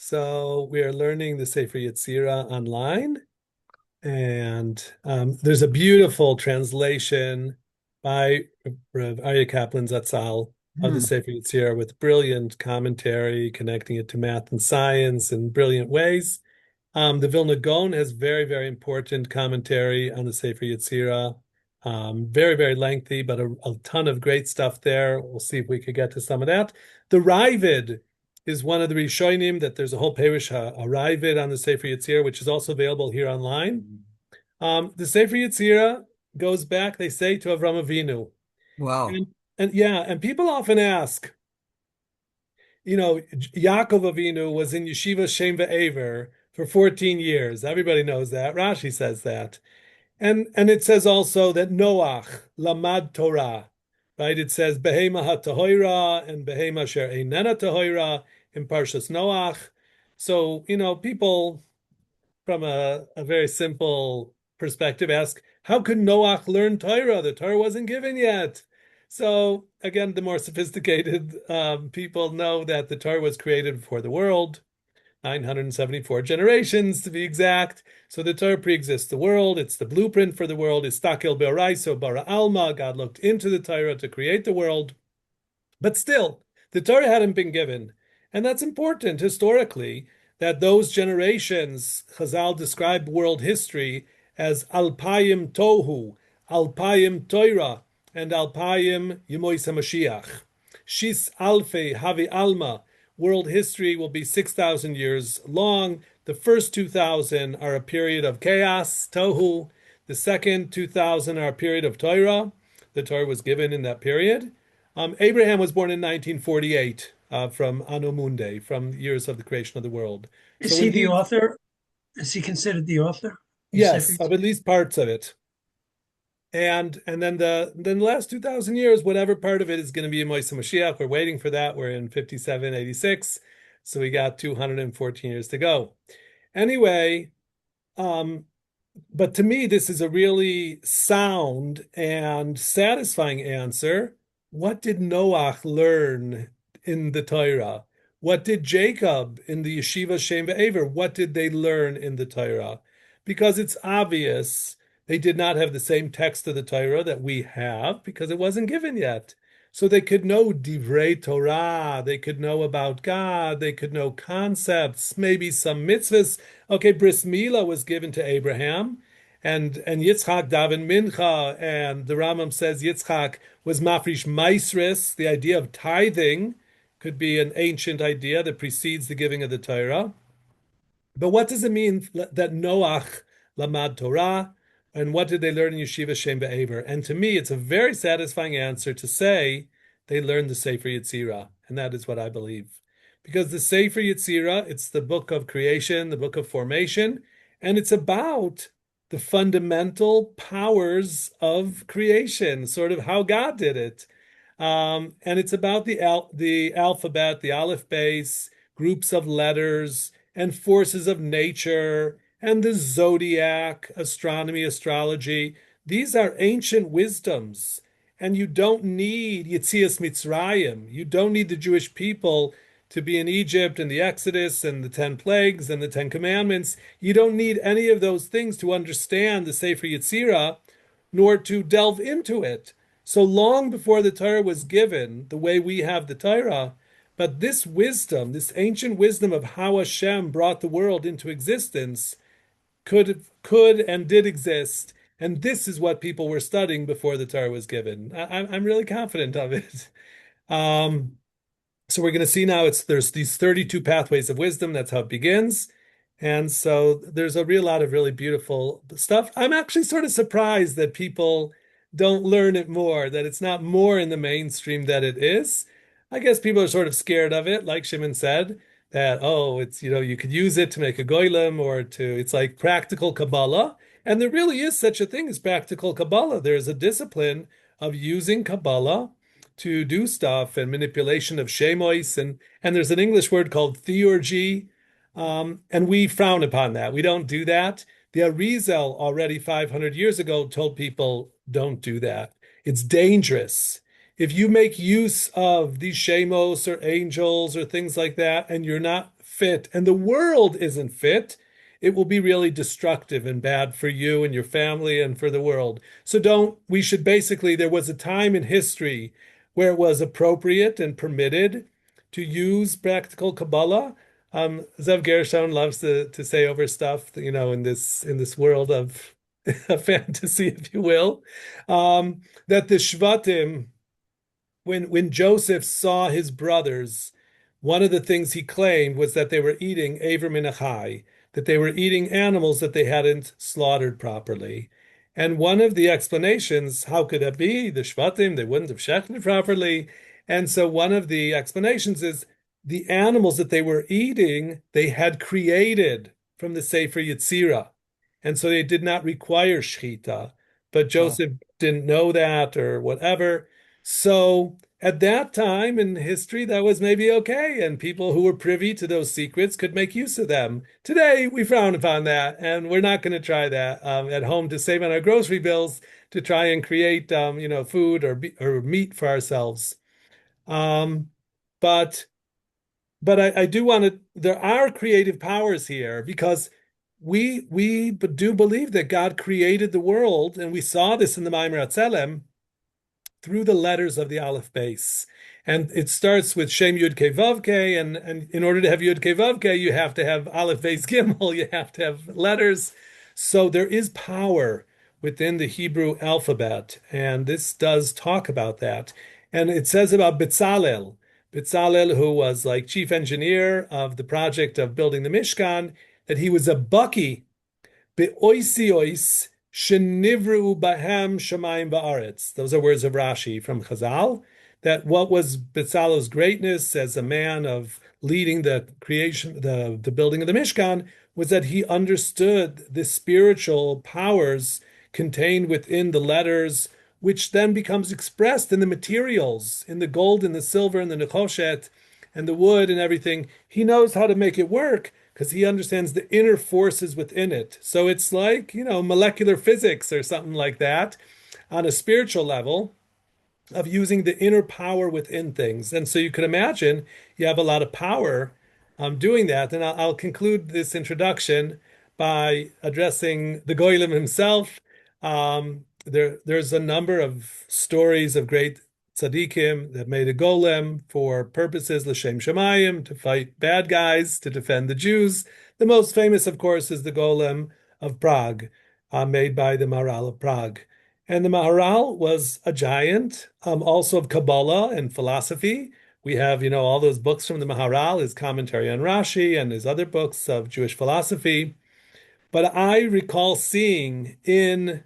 So we are learning the Sefer Yetzira online, and there's a beautiful translation by Rav Aryeh Kaplan Zatzal of the Hmm. Sefer Yetzira with brilliant commentary, connecting it to math and science in brilliant ways. The Vilna Gaon has very, very important commentary on the Sefer Yetzira. Very, very lengthy, but a ton of great stuff there. We'll see if we could get to some of that. The Ravid is one of the Rishonim that there's a whole parish, a Ravid on the Sefer Yetzira, which is also available here online. The Sefer Yetzira goes back, they say, to Avram Avinu. Wow. And people often ask, Yaakov Avinu was in Yeshiva Shem Ve'aver for 14 years. Everybody knows that. Rashi says that. And it says also that Noach lamad Torah, right? It says Behema HaTahoira and Behema Sher Einena Tahoira in Parshas Noach. So, people from a very simple perspective ask, how could Noach learn Torah? The Torah wasn't given yet. So again, the more sophisticated people know that the Torah was created before the world, 974 generations to be exact. So the Torah pre-exists the world. It's the blueprint for the world. It's Takel Be'oraiso Bara Alma. God looked into the Torah to create the world. But still, the Torah hadn't been given. And that's important historically, that those generations, Chazal describe world history as Alpayim Tohu, Alpayim Torah, and Alpayim Yemois HaMashiach. Shis Alfe Havi Alma, world history will be 6,000 years long. The first 2,000 are a period of chaos, Tohu. The second 2,000 are a period of Torah. The Torah was given in that period. Abraham was born in 1948 from Anno Mundi, from the years of the creation of the world. So Is when he the he, author? Is he considered the author of the Sefer? yes, of at least parts of it. And then the last 2,000 years, whatever part of it is going to be in Moishe Mashiach, we're waiting for that. We're in 5786, so we got 214 years to go. Anyway, um, but to me, this is a really sound and satisfying answer. What did Noach learn in the Torah? What did Jacob in the Yeshiva Shem Ve'aver? What did they learn in the Torah? Because it's obvious they did not have the same text of the Torah that we have because it wasn't given yet. So they could know Divrei Torah, they could know about God, they could know concepts, maybe some mitzvahs. Okay, Bris Milah was given to Abraham, and Yitzchak daven mincha, and the Rambam says Yitzchak was mafrish maisris. The idea of tithing could be an ancient idea that precedes the giving of the Torah. But what does it mean that Noach lamad Torah, and what did they learn in Yeshiva Shem Be'aver? And to me, it's a very satisfying answer to say they learned the Sefer Yetzira, and that is what I believe. Because the Sefer Yetzira, it's the book of creation, the book of formation, and it's about the fundamental powers of creation, sort of how God did it. And it's about the alphabet, the aleph base, groups of letters, and forces of nature, and the zodiac, astronomy, astrology. These are ancient wisdoms, and you don't need Yetzias Mitzrayim. You don't need the Jewish people to be in Egypt and the Exodus and the 10 plagues and the 10 commandments. You don't need any of those things to understand the Sefer Yetzirah, nor to delve into it. So long before the Torah was given, the way we have the Torah, but this wisdom, this ancient wisdom of how Hashem brought the world into existence, could and did exist. And this is what people were studying before the Torah was given. I'm really confident of it. Um, so we're going to see now there's these 32 pathways of wisdom. That's how it begins. And so there's a real lot of really beautiful stuff. I'm actually sort of surprised that people don't learn it more, that it's not more in the mainstream that it is. I guess people are sort of scared of it, like Shimon said, that, oh, it's, you could use it to make a goylem or it's like practical Kabbalah. And there really is such a thing as practical Kabbalah. There's a discipline of using Kabbalah to do stuff and manipulation of shemois, and there's an English word called theurgy, and we frown upon that. We don't do that. The Arizal already 500 years ago told people don't do that. It's dangerous. If you make use of these shemos or angels or things like that, and you're not fit and the world isn't fit, it will be really destructive and bad for you and your family and for the world. So we should basically, there was a time in history where it was appropriate and permitted to use practical Kabbalah. Zev Gershon loves to say over stuff, in this world of fantasy, if you will, that the Shvatim, when Joseph saw his brothers, one of the things he claimed was that they were eating Aver min achai, that they were eating animals that they hadn't slaughtered properly. And one of the explanations, how could that be? The Shvatim, they wouldn't have shechted properly. And so one of the explanations is the animals that they were eating, they had created from the Sefer Yetzira. And so they did not require shechita. But Wow. Joseph didn't know that or whatever. So at that time in history, that was maybe okay, and people who were privy to those secrets could make use of them. Today, we frown upon that, and we're not going to try that at home to save on our grocery bills to try and create, food or meat for ourselves. Um, but I do want to. There are creative powers here because we do believe that God created the world, and we saw this in the Maimer Atzelem through the letters of the Aleph base. And it starts with Shem Yud Kei Vav Kei, and in order to have Yud Kei Vav Kei, you have to have Aleph Beis Gimel, you have to have letters. So there is power within the Hebrew alphabet, and this does talk about that. And it says about Bezalel, who was like chief engineer of the project of building the Mishkan, that he was a Bucky Be'oisiois shenivru bahem shamayim ba'aretz. Those are words of Rashi from Chazal. That what was Bezalel's greatness as a man of leading the creation, the building of the Mishkan, was that he understood the spiritual powers contained within the letters, which then becomes expressed in the materials, in the gold and the silver and the nechoshet and the wood and everything. He knows how to make it work because he understands the inner forces within it. So it's like, molecular physics or something like that on a spiritual level of using the inner power within things. And so you could imagine you have a lot of power doing that. And I'll conclude this introduction by addressing the Goyim himself. There's a number of stories of great tzaddikim that made a golem for purposes l'shem shamayim, to fight bad guys, to defend the Jews. The most famous, of course, is the golem of Prague, made by the Maharal of Prague. And the Maharal was a giant, also of Kabbalah and philosophy. We have, all those books from the Maharal, his commentary on Rashi and his other books of Jewish philosophy. But I recall seeing in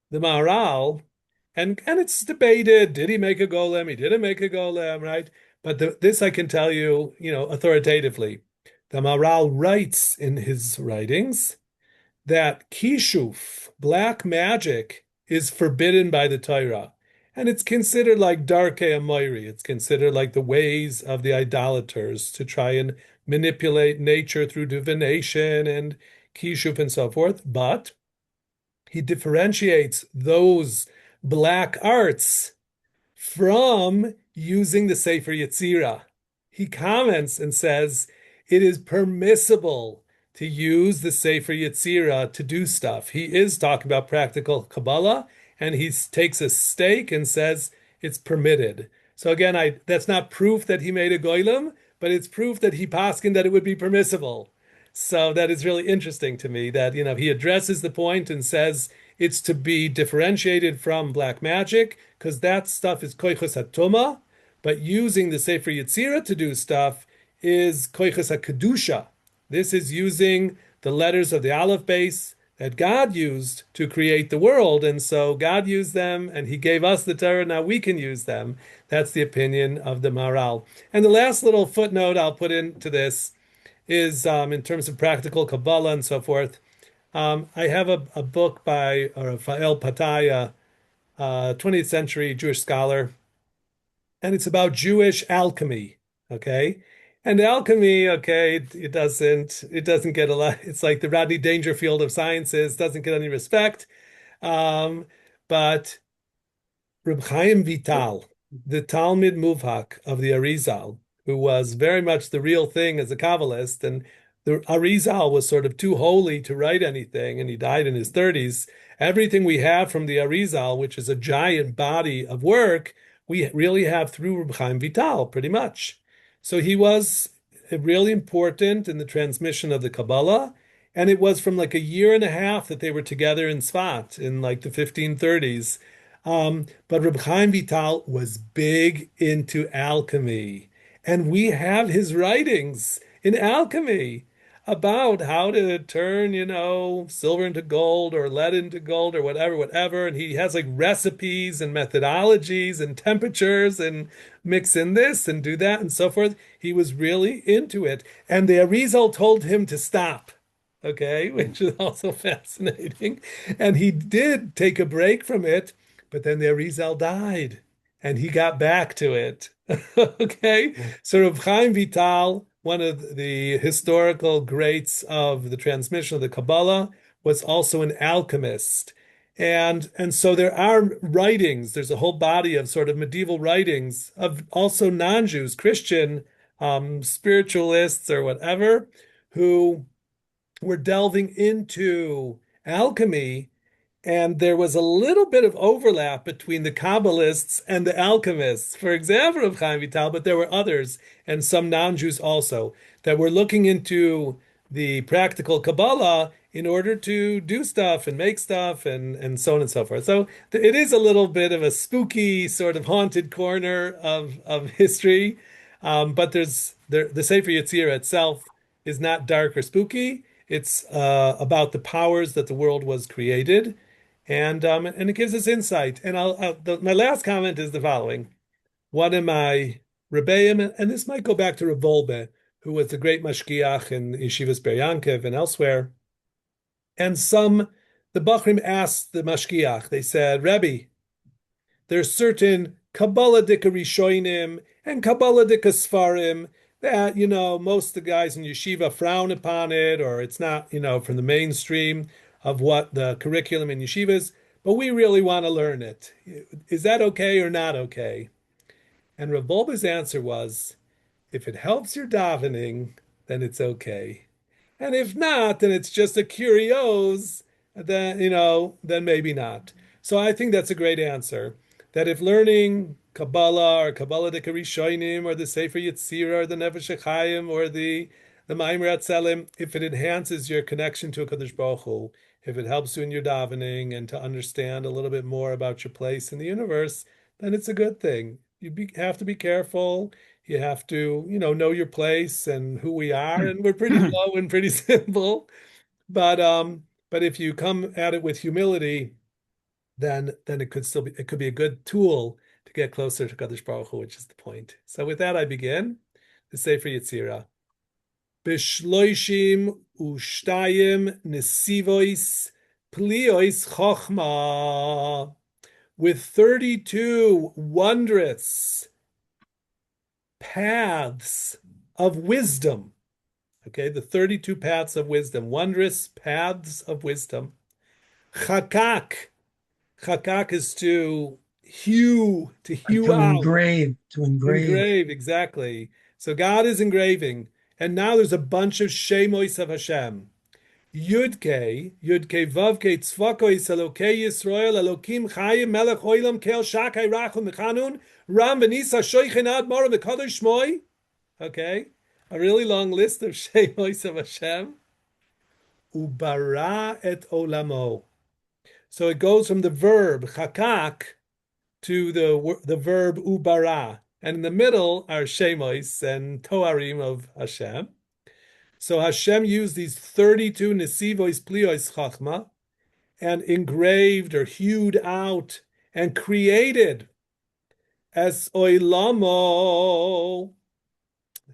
the Maharal, and it's debated, did he make a golem? He didn't make a golem, right? But this I can tell you, authoritatively. The Maharal writes in his writings that kishuf, black magic, is forbidden by the Torah. And it's considered like darkei amoiri. It's considered like the ways of the idolaters to try and manipulate nature through divination and kishuf and so forth. But he differentiates those black arts from using the Sefer Yetzira. He comments and says it is permissible to use the Sefer Yetzira to do stuff. He is talking about practical Kabbalah, and he takes a stake and says it's permitted. So again, that's not proof that he made a goylem, but it's proof that he paskined that it would be permissible. So that is really interesting to me that, he addresses the point and says it's to be differentiated from black magic because that stuff is koichos hatoma, but using the Sefer Yetzira to do stuff is koichos hakedusha. This is using the letters of the Aleph base that God used to create the world, and so God used them, and He gave us the Torah. Now we can use them. That's the opinion of the Maharal. And the last little footnote I'll put into this is in terms of practical Kabbalah and so forth. I have a book by Rafael Pataya, 20th century Jewish scholar, and it's about Jewish alchemy. Okay. And alchemy, okay, it doesn't get a lot. It's like the Rodney Dangerfield of sciences, doesn't get any respect. Um, but Reb Chaim Vital, the Talmid Muvhak of the Arizal, who was very much the real thing as a Kabbalist. And the Arizal was sort of too holy to write anything, and he died in his 30s. Everything we have from the Arizal, which is a giant body of work, we really have through Reb Chaim Vital, pretty much. So he was really important in the transmission of the Kabbalah. And it was from like a year and a half that they were together in Sfat in like the 1530s. But Reb Chaim Vital was big into alchemy. And we have his writings in alchemy about how to turn, silver into gold or lead into gold or whatever, whatever. And he has like recipes and methodologies and temperatures and mix in this and do that and so forth. He was really into it. And the Arizal told him to stop. Okay, which is also fascinating. And he did take a break from it, but then the Arizal died and he got back to it. Okay, so Reb Chaim Vital, one of the historical greats of the transmission of the Kabbalah, was also an alchemist. And so there are writings, there's a whole body of sort of medieval writings of also non-Jews, Christian spiritualists or whatever, who were delving into alchemy, and there was a little bit of overlap between the Kabbalists and the alchemists. For example, of Chaim Vital, but there were others, and some non-Jews also, that were looking into the practical Kabbalah in order to do stuff and make stuff and so on and so forth. So it is a little bit of a spooky, sort of haunted corner of history. But the Sefer Yetzira itself is not dark or spooky. It's about the powers that the world was created, and it gives us insight. And my last comment is the following: one of my rebbeim, and this might go back to Reb Wolbe, who was the great mashgiach in Yeshivas Ber Yankiv and elsewhere. And the Bachrim asked the mashgiach. They said, Rebbe, there's certain Kabbalah-dika Rishonim and Kabbalah-dika Sfarim that, most of the guys in yeshiva frown upon it, or it's not, from the mainstream of what the curriculum in yeshivas, but we really want to learn it. Is that okay or not okay? And Rav Bulba's answer was, if it helps your davening, then it's okay. And if not, then it's just a curios, then maybe not. So I think that's a great answer. That if learning Kabbalah or Kabbalah de Rishonim or the Sefer Yetzira or the Nefesh HaChaim or the Maimer Atzelim, if it enhances your connection to a Kadosh Baruch Hu, if it helps you in your davening and to understand a little bit more about your place in the universe, then it's a good thing. Have to be careful. You have to, know your place and who we are, and we're pretty low and pretty simple. But if you come at it with humility, then it could be a good tool to get closer to Kadosh Baruch Hu, which is the point. So with that, I begin the Sefer Yetzira. Bishloishim ushtayim nesivois pliois chochma, with 32 wondrous paths of wisdom. Okay, the 32 paths of wisdom, wondrous paths of wisdom. Chakak. Chakak is to hew out. To engrave. Engrave, exactly. So God is engraving. And now there's a bunch of Shemois of Hashem. Yudke, Vavke, Tzvakoi, Elokei Yisrael, Elokim, Chayim, Melech, Oilam, Kel, Shakai, Rachum, Mechanun, Ram, Benisa, Shoichin, Ad, Mora, Mekadosh, Shmoi. Okay, a really long list of Shemois of Hashem. Ubara et Olamo. So it goes from the verb chakak to the verb ubara, and in the middle are Shemois and Toarim of Hashem. So Hashem used these 32 nesivois pliois chachma and engraved or hewed out and created as oilamo,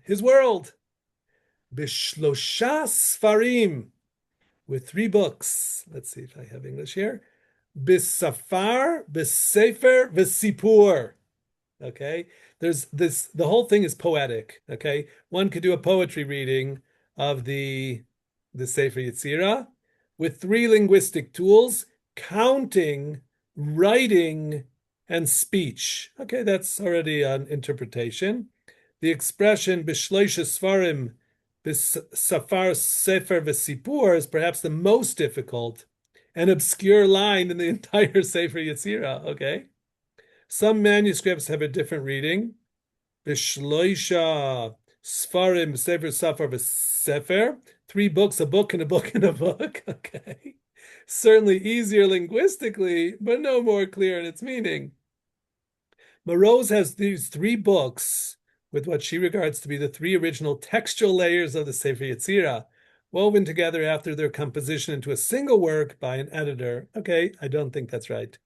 his world, bishlosha sfarim, with 3 books. Let's see if I have English here. Bisafar, Bisefer, Visipur. Okay, there's this. The whole thing is poetic. Okay, one could do a poetry reading of the Sefer Yetzira with 3 linguistic tools: counting, writing, and speech. Okay, that's already an interpretation. The expression b'shloisha svarim b'safar sefer v'sipur is perhaps the most difficult and obscure line in the entire Sefer Yetzira. Okay, some manuscripts have a different reading. B'shloisha svarim sefer safar v'sefer. Three books, a book, and a book, and a book. Okay, certainly easier linguistically, but no more clear in its meaning. Morose has these three books with what she regards to be the three original textual layers of the Sefer Yetzira, woven together after their composition into a single work by an editor. Okay, I don't think that's right.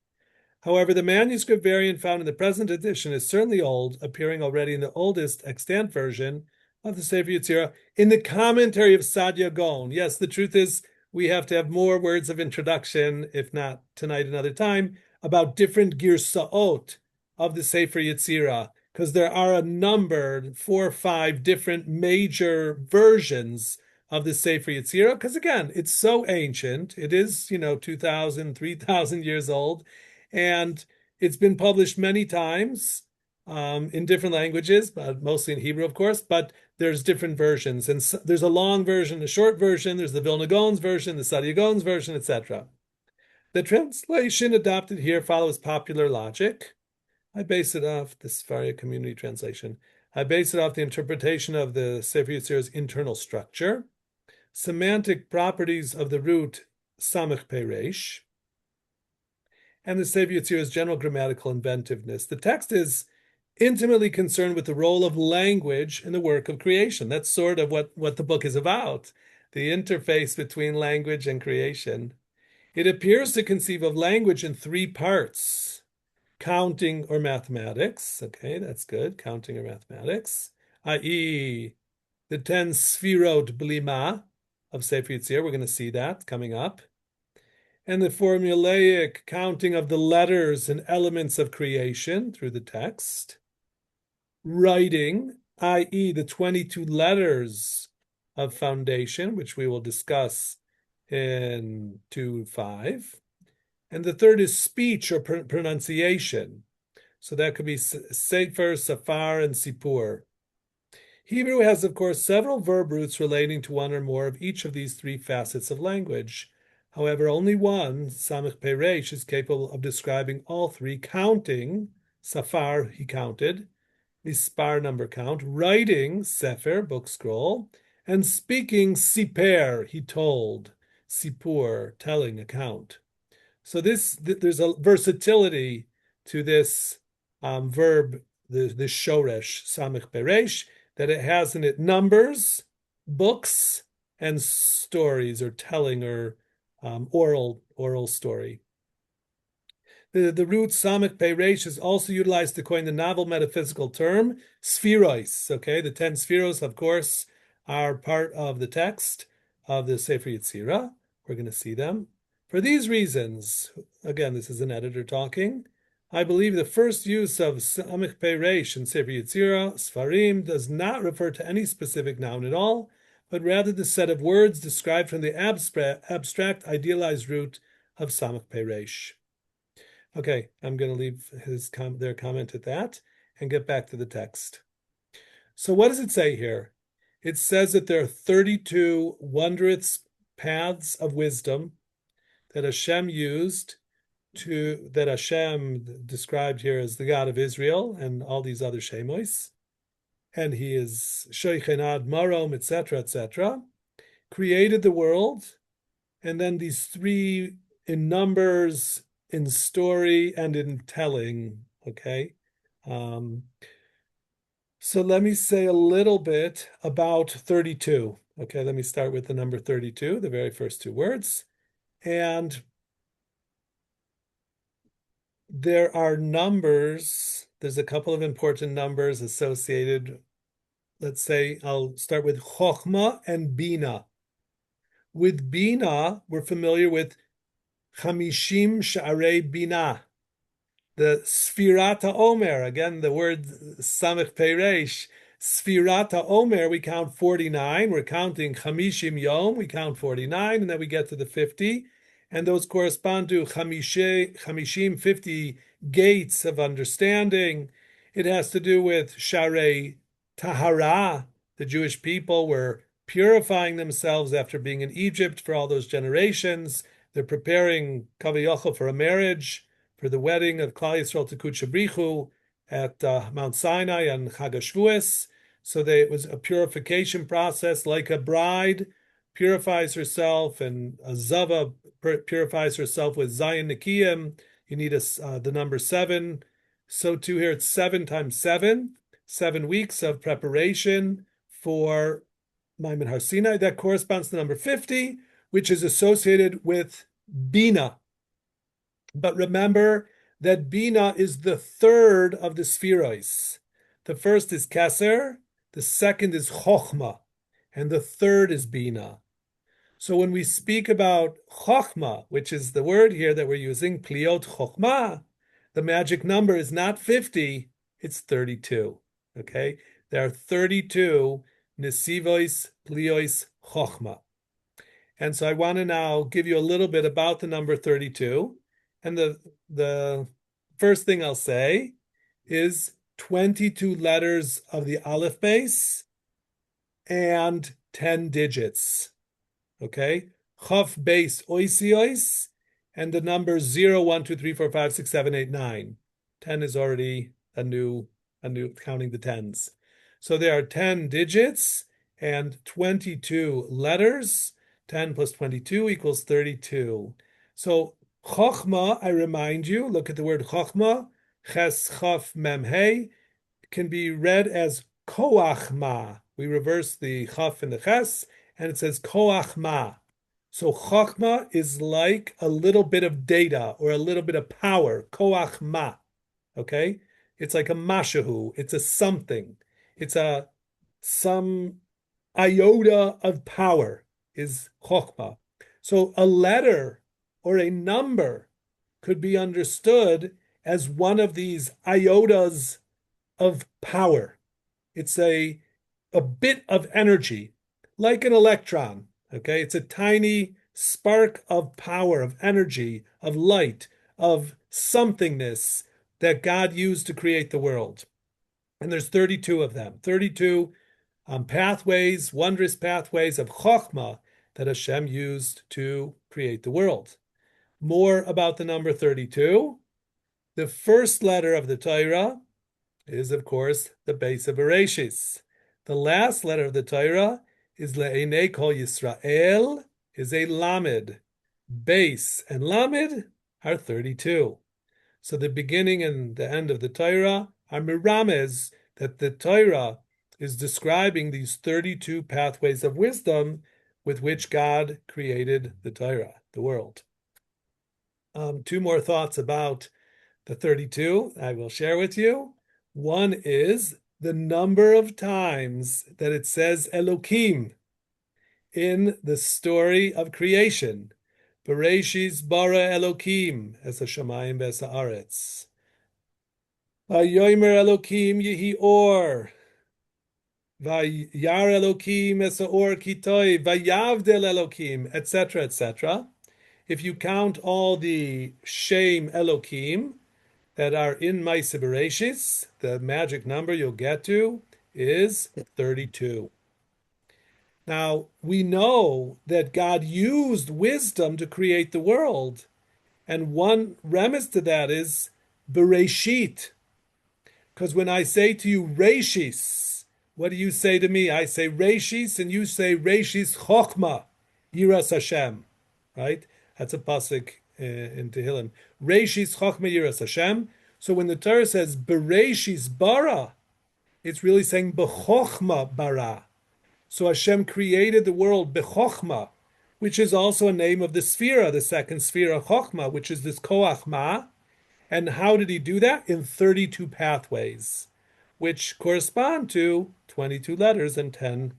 However, the manuscript variant found in the present edition is certainly old, appearing already in the oldest extant version of the Sefer Yetzira in the commentary of Sadia Gaon. Yes, the truth is we have to have more words of introduction, if not tonight, another time, about different girsaot of the Sefer Yetzira, because there are a number, 4 or 5 different major versions of the Sefer Yetzira, because again, it's so ancient. It is, 2,000, 3,000 years old, and it's been published many times in different languages, but mostly in Hebrew, of course, but there's different versions. And so, there's a long version, a short version, there's the Vilna Gaon's version, the Sadia Gaon's version, etc. The translation adopted here follows popular logic. I base it off the Sefaria Community Translation. I base it off the interpretation of the Sefer Yetzira's internal structure, semantic properties of the root samech peresh, and the Sefer Yetzira's general grammatical inventiveness. The text is intimately concerned with the role of language in the work of creation. That's sort of what the book is about, the interface between language and creation. It appears to conceive of language in 3 parts: counting or mathematics. Okay, that's good. Counting or mathematics, i.e., the 10 sfirot blima of Sefer Yetzirah. We're going to see that coming up. And the formulaic counting of the letters and elements of creation through the text. Writing, i.e., the 22 letters of foundation, which we will discuss in 2.5. And the third is speech or pronunciation. So that could be Sefer, Safar, and Sipur. Hebrew has, of course, several verb roots relating to one or more of each of these 3 facets of language. However, only one, Samech Peresh, is capable of describing all 3: counting, Safar, he counted, Mispar, number count, writing, Sefer, book scroll, and speaking, Siper, he told, Sipur, telling, account. So there's a versatility to this verb, the shoresh, Samech Peresh, that it has in it numbers, books, and stories, or telling, or oral story. The root Samech Peresh is also utilized to coin the novel metaphysical term spherois. Okay, the 10 spheros, of course, are part of the text of the Sefer Yetzira. We're going to see them. For these reasons, again, this is an editor talking, I believe the first use of Samech Peresh in Sefer Yetzira, Sfarim, does not refer to any specific noun at all, but rather the set of words described from the abstract idealized root of Samech Peresh. Okay, I'm going to leave their comment at that and get back to the text. So what does it say here? It says that there are 32 wondrous paths of wisdom that Hashem used that Hashem described here as the God of Israel and all these other Shemois, and he is Shoichenad Marom, etc., etc., created the world, and then these 3 in numbers, in story, and in telling. Okay, so let me say a little bit about 32. Okay, let me start with the number 32, the very first 2 words. And there are numbers, there's a couple of important numbers associated. Let's say I'll start with Chochma and Bina. With Bina, we're familiar with Chamishim Sha'arei Bina, the Sfirata Omer. Again, the word Samech Peresh. Sfirata Omer, we count 49. We're counting Chamishim Yom, we count 49, and then we get to the 50. And those correspond to Chamishim, 50 gates of understanding. It has to do with Sharei Tahara, the Jewish people were purifying themselves after being in Egypt for all those generations. They're preparing Kaviyachal for a marriage, for the wedding of Klal Yisrael to Kutchabrichu at Mount Sinai and Chag HaShavuos. So it was a purification process, like a bride purifies herself, and a zava purifies herself with Zayin Nikiyim. You need the number seven. So too here it's 7 times 7, 7 weeks of preparation for Maimon Har Sinai. That corresponds to number 50, which is associated with Bina. But remember that Bina is the third of the spheroids. The first is Keser, the second is Chochma, and the third is Bina. So when we speak about Chochma, which is the word here that we're using, Pliot Chochma, the magic number is not 50, it's 32. Okay? There are 32 Nesivois, Pliois, Chochma. And so I want to now give you a little bit about the number 32. And the first thing I'll say is 22 letters of the Aleph base and 10 digits. Okay? Chaf base oisiois, and the numbers 0, 1, 2, 3, 4, 5, 6, 7, 8, 9. 10 is already a new counting the tens. So there are 10 digits and 22 letters. 10 plus 22 equals 32. So Chochma, I remind you, look at the word Chochma, Ches Chaf Mem Hey, can be read as Koach Ma. We reverse the Chaf and the Ches, and it says Koach Ma. So Chochma is like a little bit of data or a little bit of power. Koach Ma. Okay? It's like a mashahu. It's a something. It's some iota of power is Chochma. So a letter or a number could be understood as one of these iotas of power. It's a bit of energy, like an electron. Okay, it's a tiny spark of power, of energy, of light, of somethingness that God used to create the world. And there's 32 of them, 32 pathways, wondrous pathways of Chokhmah that Hashem used to create the world. More about the number 32. The first letter of the Torah is, of course, the base of Bereshis. The last letter of the Torah is Le'enei Kol Yisrael, is a Lamed. Base and Lamed are 32. So the beginning and the end of the Torah are mirames, that the Torah is describing these 32 pathways of wisdom with which God created the Torah, the world. Two more thoughts about the 32 I will share with you. One is the number of times that it says Elokim in the story of creation. Bereshis bara Elokim es hashamayim ves haaretz. Vayomer Elokim yehi or. Vayar Elokim es haor kitoi. Vayavdel Elokim, etc., etc. If you count all the Shem Elokim that are in Maaseh Bereshis, the magic number you'll get to is 32. Now, we know that God used wisdom to create the world. And one remiss to that is Bereshit. Because when I say to you Reshis, what do you say to me? I say Reshis, and you say Reshis Chochma, Yiras Hashem. Right? That's a pasuk in Tehillim. Reshis Chochma Yiras Hashem. So when the Torah says Bereshis bara, it's really saying Bechochma bara. So Hashem created the world Bechochma, which is also a name of the Sefira, the second Sefira Chochma, which is this Koach Ma. And how did he do that? In 32 pathways, which correspond to 22 letters and 10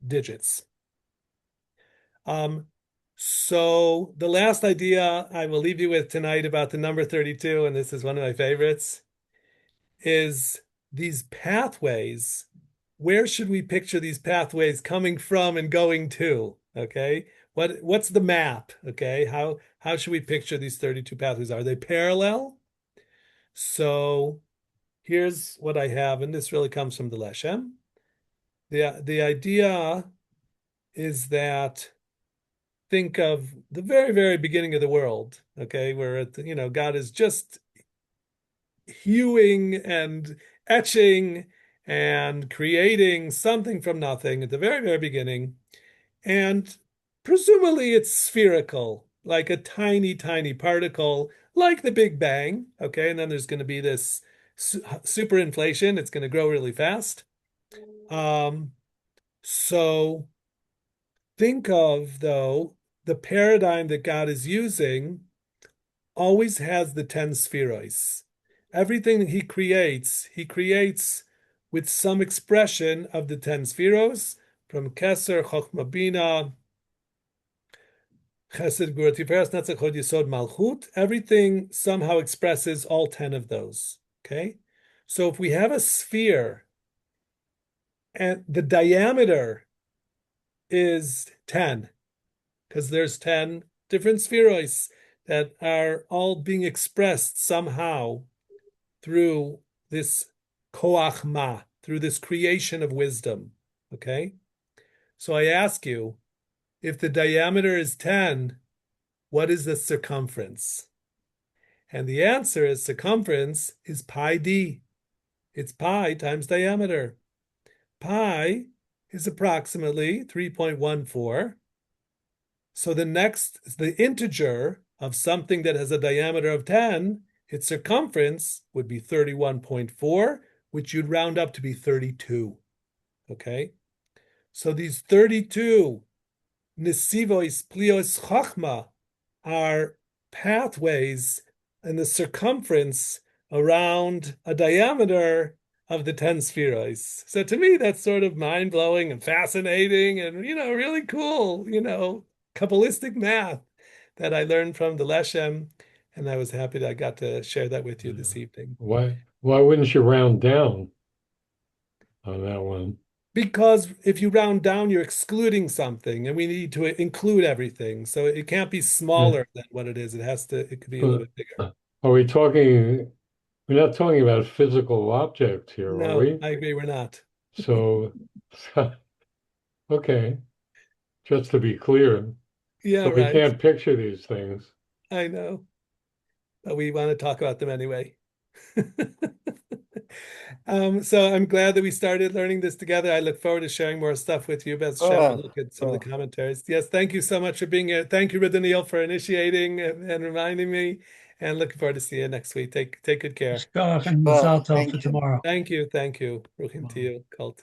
digits. So the last idea I will leave you with tonight about the number 32, and this is one of my favorites, is these pathways. Where should we picture these pathways coming from and going to? Okay. What's the map? Okay. How should we picture these 32 pathways? Are they parallel? So here's what I have, and this really comes from the Leshem. The idea is that think of the very, very beginning of the world, okay, where God is just hewing and etching and creating something from nothing at the very, very beginning. And presumably it's spherical, like a tiny, tiny particle, like the Big Bang. Okay. And then there's going to be this superinflation. It's going to grow really fast. Um, so think of, though, the paradigm that God is using always has the 10 spheroids. Everything that he creates with some expression of the 10 spheros from Keser, Chochmah, Bina, Chesed, Gvura, Tiferes, Netzach, Hod, Yesod, Malchut. Everything somehow expresses all 10 of those. Okay? So if we have a sphere and the diameter is 10, because there's 10 different spheroids that are all being expressed somehow through this koach ma, through this creation of wisdom. Okay? So I ask you, if the diameter is 10, what is the circumference? And the answer is circumference is pi d. It's pi times diameter. Pi is approximately 3.14. So the integer of something that has a diameter of 10, its circumference would be 31.4, which you'd round up to be 32. Okay? So these 32 nesivois plios chachma are pathways in the circumference around a diameter of the 10 spheroids. So to me, that's sort of mind-blowing and fascinating and, really cool, Kabbalistic math that I learned from the Leshem. And I was happy that I got to share that with you Yeah. this evening. Why wouldn't you round down on that one? Because if you round down, you're excluding something, and we need to include everything. So it can't be Yeah. smaller than what it is. It could be a little But bit bigger. are we talking, we're not talking about physical objects here, are No, we? I agree, we're not. So, okay, just to be clear. Yeah, So we right. can't picture these things. I know, but we want to talk about them anyway. So I'm glad that we started learning this together. I look forward to sharing more stuff with you, Beth Shem, and Oh, look at some of the oh. commentaries. Yes, thank you so much for being here. Thank you, Daniel, for initiating and reminding me. And looking forward to see you next week. Take good care. Shkach and Well, Mazal Tov for thank you. tomorrow. Thank you. Ruchim to you. Kol